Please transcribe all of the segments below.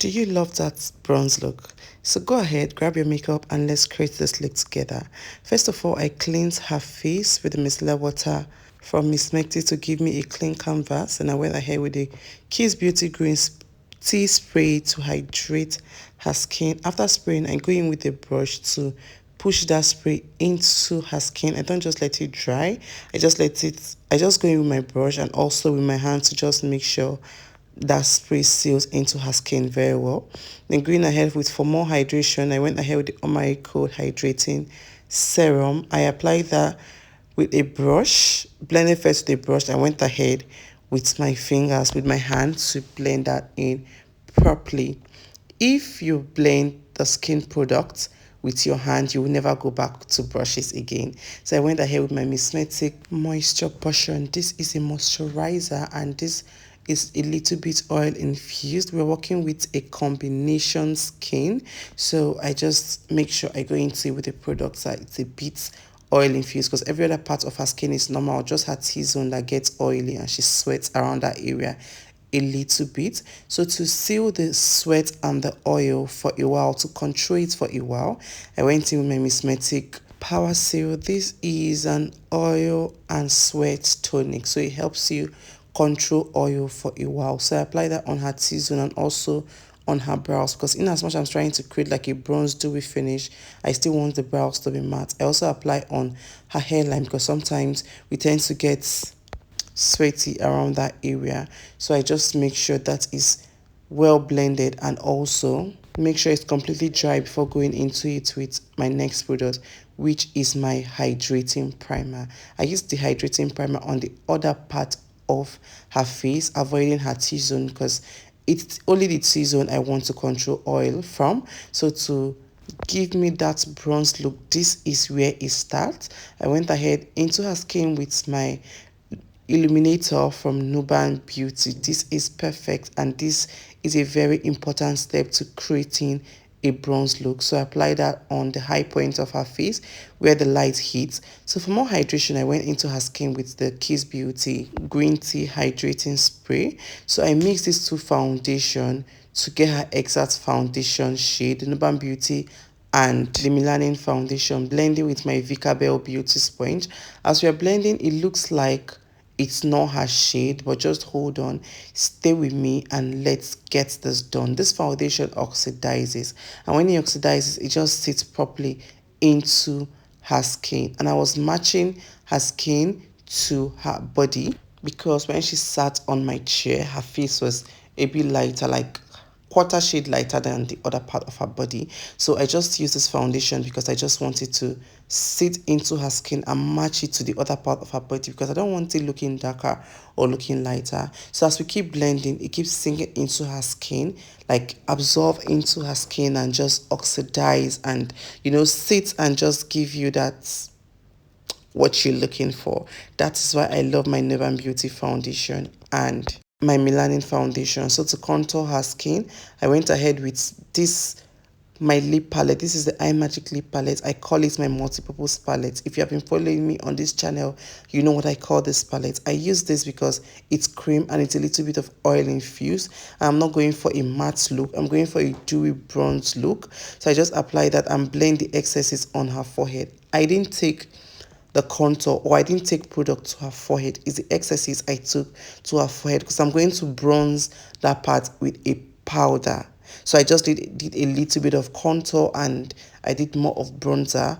Do you love that bronze look? So go ahead, grab your makeup and let's create this look together. First of all, I cleansed her face with the micellar water from Miss Mekti to give me a clean canvas, and I went ahead with the Kiss Beauty Green tea spray to hydrate her skin. After spraying, I go in with a brush to push that spray into her skin. I don't just let it dry. I just go in with my brush and also with my hand to just make sure that spray seals into her skin very well. Then going ahead with, for more hydration, I went ahead with the My Cold Hydrating Serum. I applied that with a brush, blended first with a brush. I went ahead with my fingers, with my hand to blend that in properly. If you blend the skin product with your hand, you will never go back to brushes again. So I went ahead with my Mismetic Moisture Potion. This is a moisturizer and this is a little bit oil infused. We're working with a combination skin, so I just make sure I go into it with a product that it's a bit oil infused, because every other part of her skin is normal, just her T-zone that gets oily and she sweats around that area a little bit. So to seal the sweat and the oil for a while, to control it for a while, I went in with my Mismetic Power Seal. This is an oil and sweat tonic, so it helps you control oil for a while. So I apply that on her T-zone and also on her brows, because in as much as I'm trying to create like a bronze dewy finish, I still want the brows to be matte. I also apply on her hairline because sometimes we tend to get sweaty around that area, so I just make sure that is well blended and also make sure it's completely dry before going into it with my next product, which is my hydrating primer. I use the hydrating primer on the other part of her face, avoiding her T-zone, because it's only the T-zone I want to control oil from. So to give me that bronze look, this is where it starts. I went ahead into her skin with my illuminator from Nuban Beauty. This is perfect and this is a very important step to creating a bronze look. So I applied that on the high point of her face where the light hits. So for more hydration, I went into her skin with the Kiss Beauty Green Tea Hydrating Spray. So I mixed these two foundation to get her exact foundation shade, the Nuban Beauty and the Melanin foundation, blending with my Vicabel Beauty sponge. As we are blending, it looks like it's not her shade, but just hold on, stay with me and let's get this done. This foundation oxidizes, and when it oxidizes, it just sits properly into her skin. And I was matching her skin to her body, because when she sat on my chair, her face was a bit lighter, like quarter shade lighter than the other part of her body. So I just use this foundation because I just wanted to sit into her skin and match it to the other part of her body, because I don't want it looking darker or looking lighter. So as we keep blending, it keeps sinking into her skin, like absorb into her skin and just oxidize and, you know, sit and just give you that what you're looking for. That is why I love my Nuban Beauty foundation and my Melanin foundation. So to contour her skin, I went ahead with this, my lip palette. This is the iMagic lip palette. I call it my multi-purpose palette. If you have been following me on this channel, you know what I call this palette. I use this because it's cream and it's a little bit of oil infused. I'm not going for a matte look, I'm going for a dewy bronze look. So I just apply that and blend the excesses on her forehead. I didn't take the contour, or I didn't take product to her forehead. It's the excesses I took to her forehead, because I'm going to bronze that part with a powder. So I just did a little bit of contour and I did more of bronzer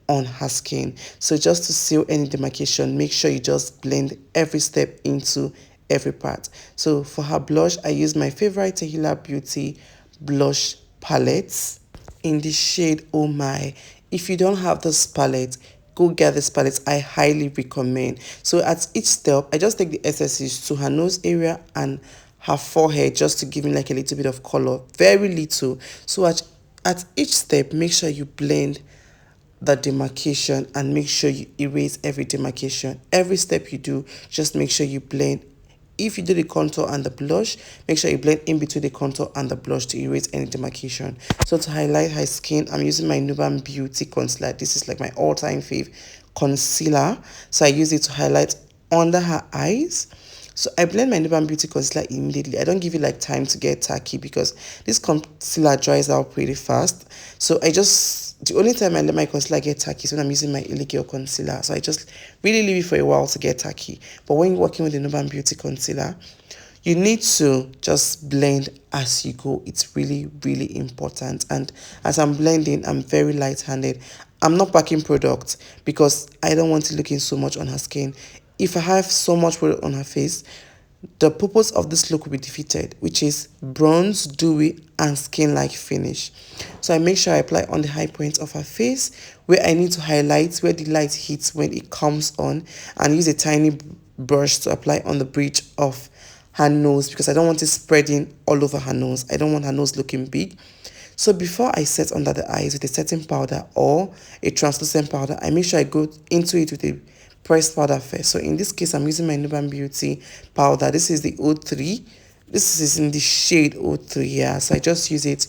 on her skin. So just to seal any demarcation, make sure you just blend every step into every part. So for her blush, I use my favorite Tehila Beauty blush palettes in the shade Oh My. If you don't have this palette, go get this palette. I highly recommend. So at each step, I just take the excesses to her nose area and her forehead, just to give me like a little bit of color, very little. So at each step, make sure you blend the demarcation and make sure you erase every demarcation. Every step you do, just make sure you blend. If you do the contour and the blush, make sure you blend in between the contour and the blush to erase any demarcation. So to highlight her skin, I'm using my Nuban Beauty concealer. This is like my all-time fave concealer. So I use it to highlight under her eyes So I blend my Nuban Beauty concealer immediately. I don't give it like time to get tacky because this concealer dries out pretty fast. So the only time I let my concealer get tacky is when I'm using my illegal concealer. So I just really leave it for a while to get tacky. But when you're working with the Nuban Beauty concealer, you need to just blend as you go. It's really, really important. And as I'm blending, I'm very light-handed. I'm not packing product because I don't want it looking so much on her skin. If I have so much product on her face, the purpose of this look will be defeated, which is bronze, dewy, and skin-like finish. So I make sure I apply on the high points of her face, where I need to highlight, where the light hits when it comes on, and use a tiny brush to apply on the bridge of her nose because I don't want it spreading all over her nose. I don't want her nose looking big. So before I set under the eyes with a setting powder or a translucent powder, I make sure I go into it with a pressed powder first. So in this case, I'm using my Nuban Beauty powder. This is the 03. This is in the shade 03, yeah. So I just use it,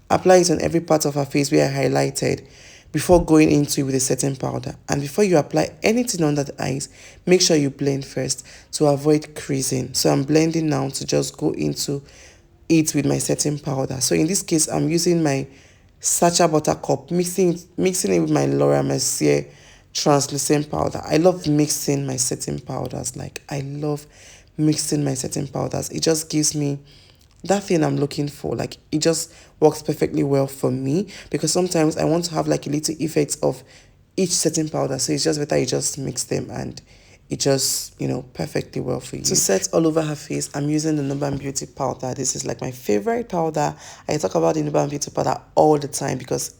apply it on every part of her face where I highlighted before going into it with a setting powder. And before you apply anything under the eyes, make sure you blend first to avoid creasing. So I'm blending now to just go into it with my setting powder. So in this case, I'm using my Sacha Buttercup, mixing it with my Laura Mercier translucent powder. I love mixing my setting powders. Like, I love mixing my setting powders. It just gives me that thing I'm looking for. Like, it just works perfectly well for me because sometimes I want to have like a little effect of each setting powder. So it's just better you just mix them and it just, perfectly well for you. To set all over her face, I'm using the Nuban Beauty powder. This is like my favorite powder. I talk about the Nuban Beauty powder all the time because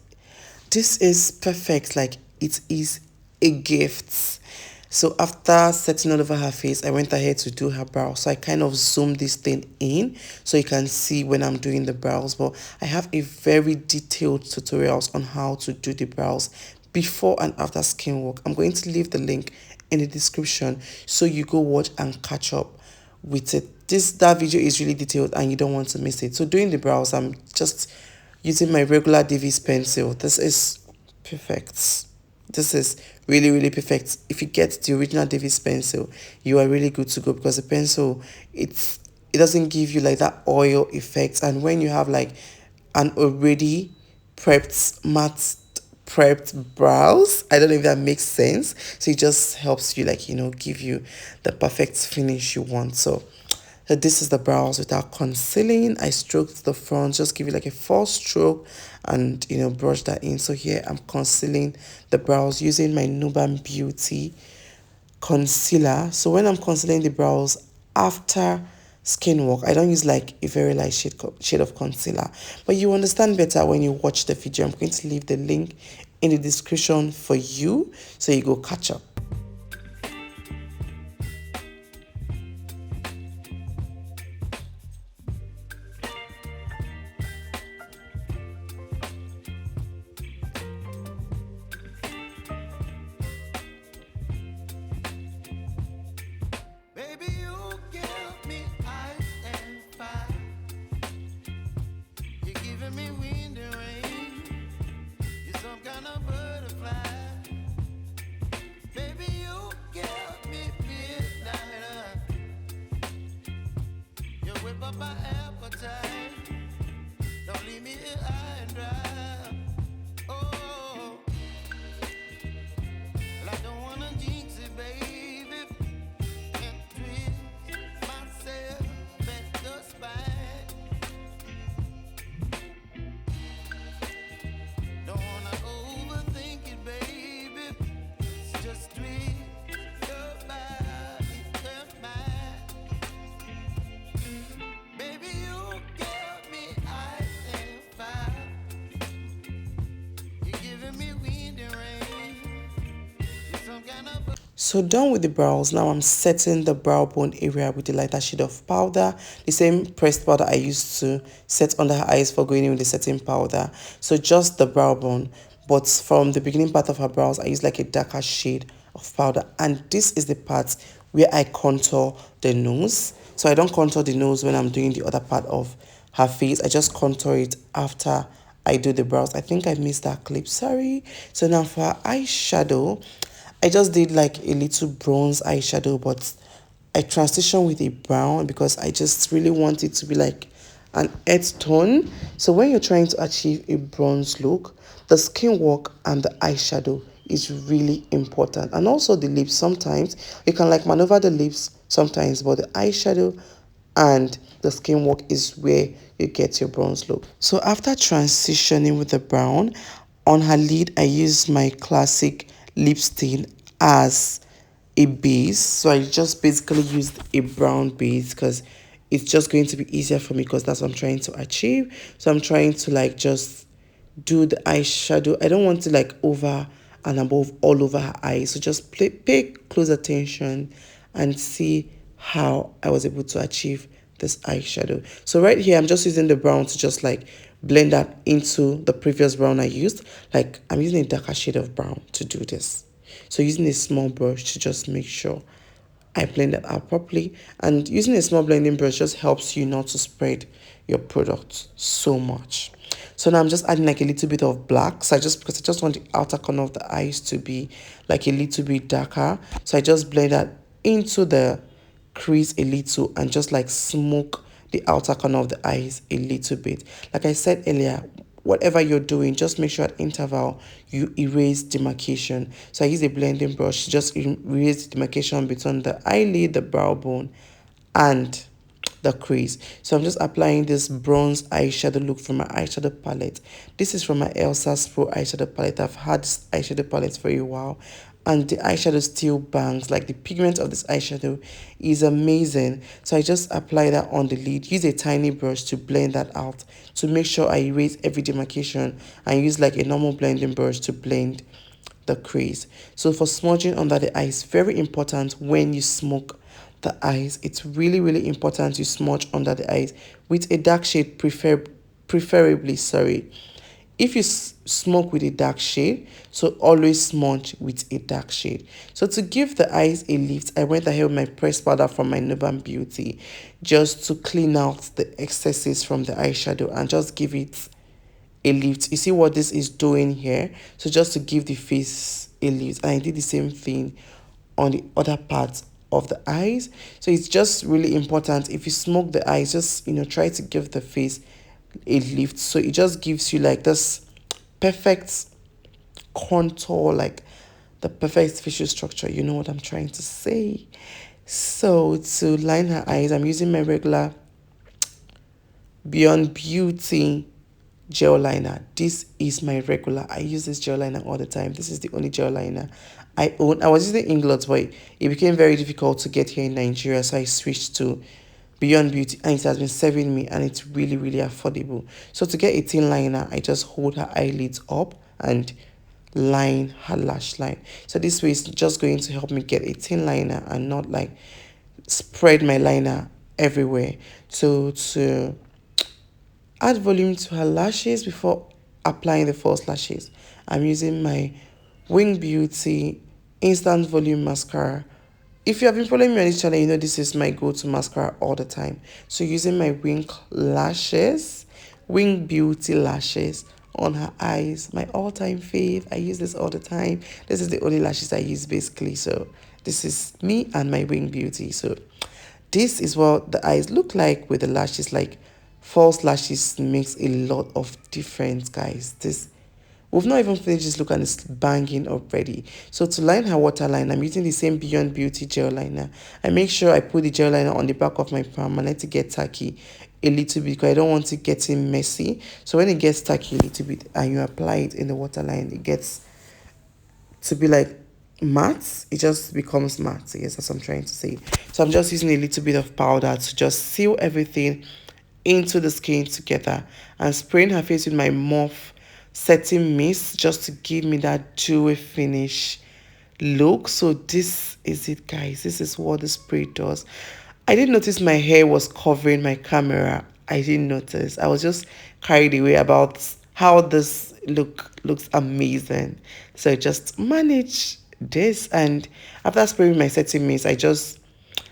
this is perfect. Like, it is a gift. So after setting all over her face, I went ahead to do her brows. So I kind of zoomed this thing in so you can see when I'm doing the brows. But I have a very detailed tutorials on how to do the brows before and after skin work. I'm going to leave the link in the description so you go watch and catch up with it. That video is really detailed and you don't want to miss it. So doing the brows, I'm just using my regular Dewy's pencil. This is perfect. This is really, really perfect. If you get the original Dewy's pencil, you are really good to go because the pencil, it doesn't give you like that oil effect. And when you have like an already prepped brows, I don't know if that makes sense. So it just helps you like, give you the perfect finish you want. So this is the brows without concealing. I stroked the front, just give it like a false stroke and brush that in. So here I'm concealing the brows using my Nuban Beauty concealer. So when I'm concealing the brows after skin work, I don't use like a very light shade of concealer, but you understand better when you watch the video. I'm going to leave the link in the description for you so you go catch up. So done with the brows, now I'm setting the brow bone area with the lighter shade of powder, the same pressed powder I used to set under her eyes for going in with the setting powder. So just the brow bone, but from the beginning part of her brows, I use like a darker shade of powder. And this is the part where I contour the nose. So I don't contour the nose when I'm doing the other part of her face. I just contour it after I do the brows. I think I missed that clip, sorry. So now for her eyeshadow, I just did like a little bronze eyeshadow, but I transition with a brown because I just really want it to be like an earth tone. So when you're trying to achieve a bronze look, the skin work and the eyeshadow is really important. And also the lips. Sometimes you can like maneuver the lips sometimes, but the eyeshadow and the skin work is where you get your bronze look. So after transitioning with the brown, on her lid I use my classic lip stain as a base. So I just basically used a brown base because it's just going to be easier for me because that's what I'm trying to achieve. So I'm trying to like just do the eyeshadow. I don't want to like over and above all over her eyes. So just pay close attention and see how I was able to achieve this eyeshadow. So right here, I'm just using the brown to just like blend that into the previous brown I used. Like I'm using a darker shade of brown to do this. So using a small brush to just make sure I blend that out properly. And using a small blending brush just helps you not to spread your product so much. So now I'm just adding like a little bit of black. So because I just want the outer corner of the eyes to be like a little bit darker. So I just blend that into the crease a little and just like smoke the outer corner of the eyes a little bit. Like I said earlier, whatever you're doing, just make sure at interval you erase demarcation. So I use a blending brush to just erase the demarcation between the eyelid, the brow bone, and the crease. So I'm just applying this bronze eyeshadow look from my eyeshadow palette. This is from my Elsa's Pro eyeshadow palette. I've had this eyeshadow palette for a while and the eyeshadow still bangs. Like the pigment of this eyeshadow is amazing. So I just apply that on the lid. Use a tiny brush to blend that out to make sure I erase every demarcation and use like a normal blending brush to blend the crease. So for smudging under the eyes, very important when you smoke the eyes. It's really important you smudge under the eyes with a dark shade, preferably, sorry. If you smoke with a dark shade, so always smudge with a dark shade. So to give the eyes a lift, I went ahead with my pressed powder from my Nuban Beauty just to clean out the excesses from the eyeshadow and just give it a lift. You see what this is doing here? So just to give the face a lift. And I did the same thing on the other part of the eyes. So it's just really important. If you smoke the eyes, just try to give the face a lift. So it just gives you like this perfect contour, like the perfect facial structure. You know what I'm trying to say. So to line her eyes, I'm using my regular Beyond Beauty gel liner. This is my regular. I use this gel liner all the time. This is the only gel liner I own. I was using Inglot, but it became very difficult to get here in Nigeria, so I switched to Beyond Beauty, and it has been serving me, and it's really affordable. So to get a thin liner, I just hold her eyelids up and line her lash line. So this way is just going to help me get a thin liner and not like spread my liner everywhere. So to add volume to her lashes before applying the false lashes, I'm using my Wing Beauty Instant Volume Mascara. If you have been following me on this channel, you know this is my go-to mascara all the time. So using my Wing lashes, Wing Beauty lashes on her eyes, my all-time fave. I use this all the time. This is the only lashes I use basically. So this is me and my Wing Beauty. So this is what the eyes look like with the lashes. Like false lashes makes a lot of difference, guys. We've not even finished this look and it's banging already. So to line her waterline, I'm using the same Beyond Beauty gel liner. I make sure I put the gel liner on the back of my palm and let it get tacky a little bit because I don't want it getting messy. So when it gets tacky a little bit and you apply it in the waterline, it gets to be like matte. It just becomes matte. Yes, that's what I'm trying to say. So I'm just using a little bit of powder to just seal everything into the skin together and spraying her face with my Morph setting mist just to give me that dewy finish look. So this is it, guys. This is what the spray does. I didn't notice my hair was covering my camera. I didn't notice. I was just carried away about how this looks amazing. So I just manage this, and after spraying my setting mist, I just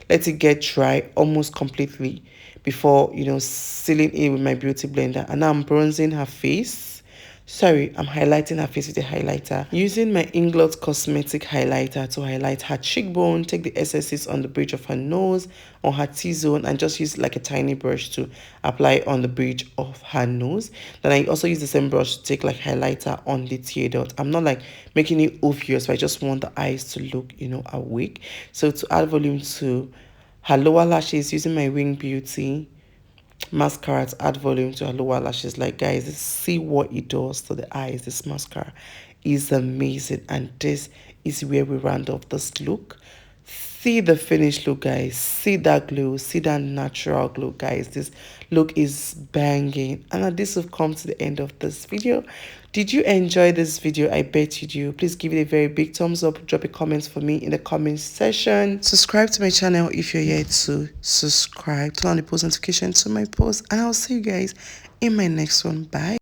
let it get dry almost completely before sealing it with my beauty blender. And now I'm bronzing her face Sorry, I'm highlighting her face with a highlighter. Using my Inglot Cosmetic highlighter to highlight her cheekbone, take the excesses on the bridge of her nose, on her T-zone, and just use like a tiny brush to apply on the bridge of her nose. Then I also use the same brush to take like highlighter on the tear dot. I'm not like making it obvious, but I just want the eyes to look, you know, awake. So to add volume to her lower lashes, using my Wing Beauty mascara to add volume to her lower lashes. Like, guys, see what it does to the eyes. This mascara is amazing, and this is where we round off this look. See the finished look, guys. See that glow. See that natural glow, guys. This look is banging. And this will come to the end of this video. Did you enjoy this video? I bet you do. Please give it a very big thumbs up. Drop a comment for me in the comment section. Subscribe to my channel if you're yet to subscribe. Turn on the post notification to my post. And I'll see you guys in my next one. Bye.